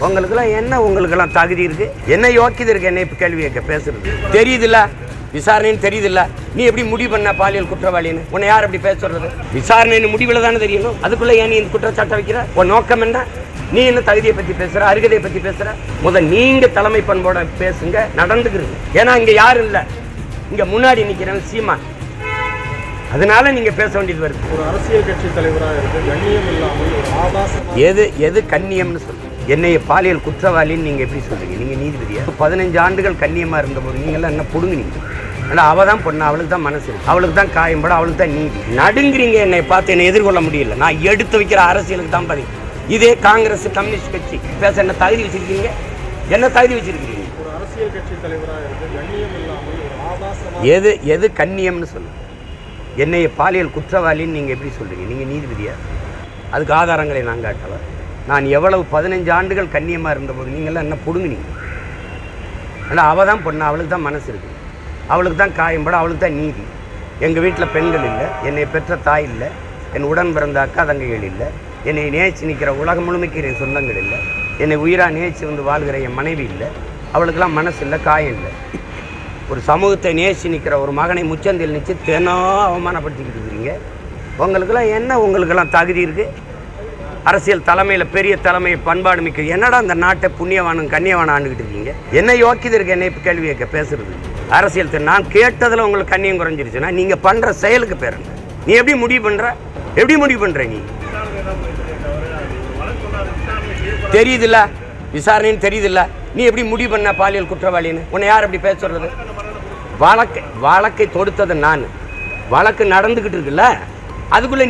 உங்களுக்கெல்லாம் என்ன உங்களுக்கெல்லாம் தகுதி இருக்கு, என்ன யோக்கியது இருக்கு என்னை கேள்வி கேட்க பேசுறது? தெரியுதுல்ல விசாரணைன்னு தெரியுதுல்ல, நீ எப்படி முடிவு பண்ண பாலியல் குற்றவாளின்னு? உன்னை யார் அப்படி பேச சொல்றது? விசாரணைன்னு முடிவில் தானே தெரியணும். அதுக்குள்ள ஏன் நீ இந்த குற்றச்சாட்டை வைக்கிற? உன் நோக்கம் என்ன? நீ என்ன தகுதியை பத்தி பேசுற, அருகதையை பத்தி பேசுற? நீங்க தலைமை பண்போட பேசுங்க, நடந்துக்கிறது. ஏன்னா இங்க யாரும் இல்ல, இங்க முன்னாடி நிக்கிறேன் சீமான், அதனால நீங்க பேச வேண்டியது வருது. ஒரு அரசியல் கட்சி தலைவராக இருக்கு, கண்ணியம் இல்லாமல் எது கண்ணியம்னு சொல்லு. என்னைய பாலியல் குற்றவாளின்னு நீங்க எப்படி சொல்றீங்க? நீங்க நீதிபதியா? 15 ஆண்டுகள் கண்ணியமா இருந்தபோது நீங்களாம் என்ன புடுங்குனீங்க? ஆனால் அவள் தான் பொண்ணு, அவளுக்கு தான் மனசு, அவளுக்கு தான் காயம்பட, அவளுக்கு தான் நீதி. நடுங்குறீங்க, என்னை பார்த்து என்னை எதிர்கொள்ள முடியல. நான் எடுத்து வைக்கிற அரசியலுக்கு தான் பதில். இதே காங்கிரஸ் கம்யூனிஸ்ட் கட்சி பேச என்ன தகுதி வச்சிருக்கீங்க? என்ன தகுதி வச்சிருக்கீங்க? ஒரு அரசியல் கட்சி தலைவராக இருக்கு, கண்ணியம் இல்லாமல் எது கண்ணியம்னு சொல்லு. என்னைய பாலியல் குற்றவாளின்னு நீங்கள் எப்படி சொல்கிறீங்க? நீங்கள் நீதிபதியா? அதுக்கு ஆதாரங்களை நான் காட்டலாம். நான் எவ்வளவு 15 ஆண்டுகள் கண்ணியமாக இருந்தபோது நீங்களாம் என்ன பிடுங்குனீங்க? ஆனால் அவள் தான் பொண்ணு, அவளுக்கு தான் மனசு இருக்குது, அவளுக்கு தான் காயம்பட, அவளுக்கு தான் நீதி. எங்கள் வீட்டில் பெண்கள் இல்லை, என்னை பெற்ற தாய் இல்லை, என் உடன் பிறந்த அக்கா தங்கைகள் இல்லை, என்னை நேசித்து நிற்கிற உலகம் முழுமைக்கு என் சொந்தங்கள் இல்லை, என்னை உயிராக நேசித்து வந்து வாழ்கிற என் மனைவி இல்லை, அவளுக்கெல்லாம் மனசு இல்லை, காயம் இல்லை. ஒரு சமூகத்தை நேசி நிற்கிற ஒரு மகனை முச்சந்தில் நிச்சு தினம் அவமானப்படுத்திக்கிட்டு இருக்கிறீங்க. உங்களுக்கெல்லாம் என்ன உங்களுக்கெல்லாம் தகுதி இருக்குது? அரசியல் தலைமையில் பெரிய தலைமை பண்பாடு மிக்க என்னடா அந்த நாட்டை புண்ணியவானும் கண்ணியவானும் ஆண்டுகிட்டு இருக்கீங்க? என்ன யோக்கியது இருக்கு என்னை இப்போ கேள்வி கேட்க பேசுறது? அரசியல் நான் கேட்டதில் உங்களுக்கு கண்ணியம் குறைஞ்சிருச்சுன்னா நீங்கள் பண்ணுற செயலுக்கு பேருங்க. நீ எப்படி முடிவு பண்ணுற? நீ தெரியுதுல்ல விசாரணைன்னு தெரியுதுல்ல, நீ எப்படி முடிவு பண்ண பாலியல் குற்றவாளின்னு? உன்னை யார் அப்படி பேச சொல்றது? வழக்கை தொடுத்தது நான், வழக்கு நடந்துக்கிட்டு இருக்குல்ல, அதுக்குள்ளே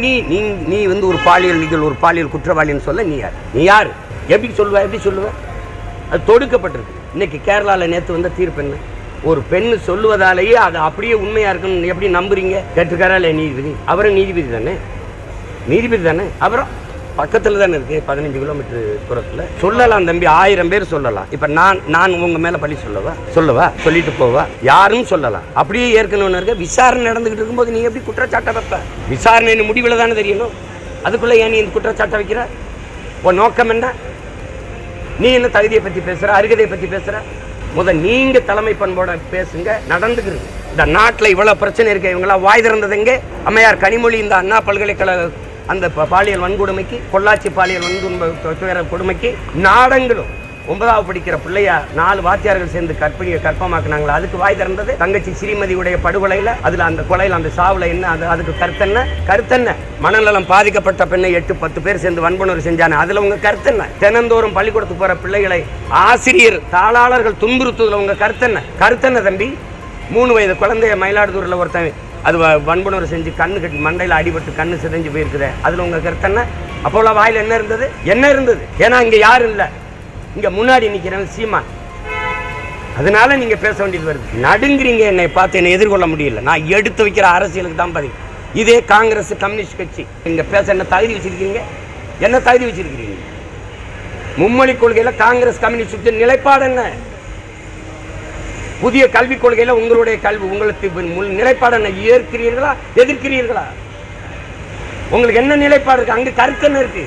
நீ வந்து ஒரு பாலியல் குற்றவாளின்னு சொல்ல நீ யார்? எப்படி சொல்லுவ? அது தொடுக்கப்பட்டிருக்கு. இன்னைக்கு கேரளாவில் நேற்று வந்த தீர்ப்பு என்ன? ஒரு பெண்ணு சொல்லுவதாலேயே அது அப்படியே உண்மையாக இருக்குன்னு எப்படி நம்புறீங்க? கேட்டிருக்காரா இல்லை நீதிபதி? அவரும் நீதிபதி தானே. அப்புறம் பக்கத்தில் தானே இருக்குது, 15 கிலோமீட்டர் தூரத்தில். சொல்லலாம் தம்பி, 1000 பேர் சொல்லலாம். இப்போ நான் உங்கள் மேலே பழி சொல்லவா சொல்லிட்டு போவா? யாரும் சொல்லலாம். அப்படியே ஏற்கனவே இருக்க விசாரணை நடந்துக்கிட்டு இருக்கும்போது நீ எப்படி குற்றச்சாட்டை வைப்ப? விசாரணை முடிவில் தானே தெரியணும். அதுக்குள்ளே ஏன் நீ இந்த குற்றச்சாட்டை வைக்கிற? உன் நோக்கம் என்ன? நீ என்ன தகுதியை பற்றி பேசுகிற, அருகதையை பற்றி பேசுகிற? நீங்கள் தலைமை பண்போட பேசுங்க, நடந்துக்கிறது. இந்த நாட்டில் இவ்வளோ பிரச்சனை இருக்கு, இவங்களாம் வாய் திறந்தது எங்கே? அம்மையார் கனிமொழி இந்த அண்ணா பல்கலைக்கழக அந்த பாலியல் வன்கொடுமைக்கு, பொள்ளாச்சி பாலியல் வன்கொடுமை கொடுமைக்கு நாடங்களும் 9வது படிக்கிற பிள்ளையா 4 வாத்தியார்கள் சேர்ந்து கற்பமாக்குனாங்களா? அதுக்கு வாய் திறந்தது தங்கச்சி ஸ்ரீமதியுடைய படுகொலையில். அதில் அந்த கொலையில் அந்த சாவில் என்ன? அதுக்கு கருத்தென்ன? மனநலம் பாதிக்கப்பட்ட பெண்ணை 8-10 பேர் சேர்ந்து வன்புணர்வு செஞ்சானே, அதில் உங்கள் கருத்தென்ன? தினந்தோறும் பள்ளிக்கூடத்துக்கு போகிற பிள்ளைகளை ஆசிரியர் தாளாளர்கள் துன்புறுத்துவதில் உங்கள் கருத்தென்ன தம்பி? 3 வயது குழந்தைய மயிலாடுதுறையில் ஒருத்தன் அது வன்புணர்வு செஞ்சு கண்ணு கட்டி மண்டையில் அடிபட்டு கண்ணு சிதைஞ்சு போயிருக்குது, அதில் உங்கள் கருத்தென்ன? அப்போல வாயில் என்ன இருந்தது? ஏன்னா இங்கே யாரும் இல்லை, இங்கே முன்னாடி நிற்கிறேன் சீமான், அதனால நீங்கள் பேச வேண்டியது வருது. நடுங்குறீங்க, என்னை பார்த்து என்னை எதிர்கொள்ள முடியல. நான் எடுத்து வைக்கிற அரசியலுக்கு தான் பதில். இதே காங்கிரஸ் கம்யூனிஸ்ட் கட்சி இங்கே பேச என்ன தகுதி வச்சிருக்கீங்க? மும்மொழி கொள்கையில் காங்கிரஸ் கம்யூனிஸ்ட் நிலைப்பாடு என்ன? புதிய கல்விக் கொள்கையில் உங்களுக்கு நிலைப்பாடு என்ன? ஏற்கிறீர்களா, எதிர்க்கிறீர்களா? உங்களுக்கு என்ன நிலைப்பாடு இருக்கு? அங்கே கருத்து என்ன இருக்கு?